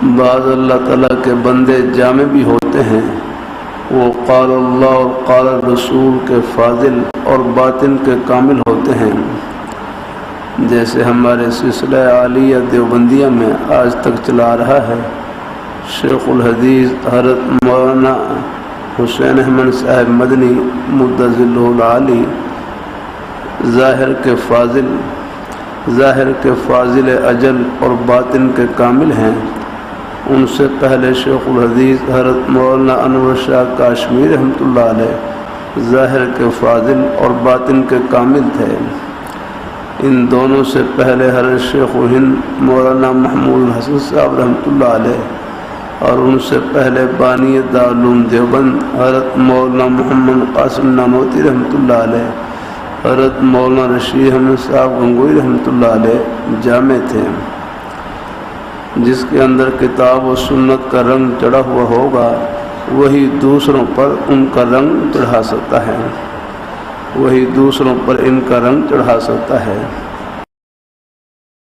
بعض اللہ تعالیٰ کے بندے جامع بھی ہوتے ہیں، وہ قال اللہ اور قال رسول کے فاضل اور باطن کے کامل ہوتے ہیں، جیسے ہمارے سلسلہ عالیہ دیوبندیہ میں آج تک چلا رہا ہے۔ شیخ الحدیث حضرت مولانا حسین احمد صاحب مدنی مدظلہ العالی ظاہر کے فاضل اجل اور باطن کے کامل ہیں۔ ان سے پہلے شیخ الحدیث حضرت مولانا انور شاہ کاشمیری رحمۃ اللہ علیہ ظاہر کے فاضل اور باطن کے کامل تھے۔ ان دونوں سے پہلے حضرت شیخ ہند مولانا محمود حسن صاحب رحمۃ اللہ علیہ، اور ان سے پہلے بانی دارالعلوم دیوبند حضرت مولانا محمد قاسم نانوتوی رحمۃ اللہ علیہ، حضرت مولانا رشید احمد صاحب گنگوئی رحمۃ اللہ علیہ جامع تھے۔ جس کے اندر کتاب و سنت کا رنگ چڑھا ہوا ہوگا وہی دوسروں پر ان کا رنگ چڑھا سکتا ہے، وہی دوسروں پر ان کا رنگ چڑھا سکتا ہے۔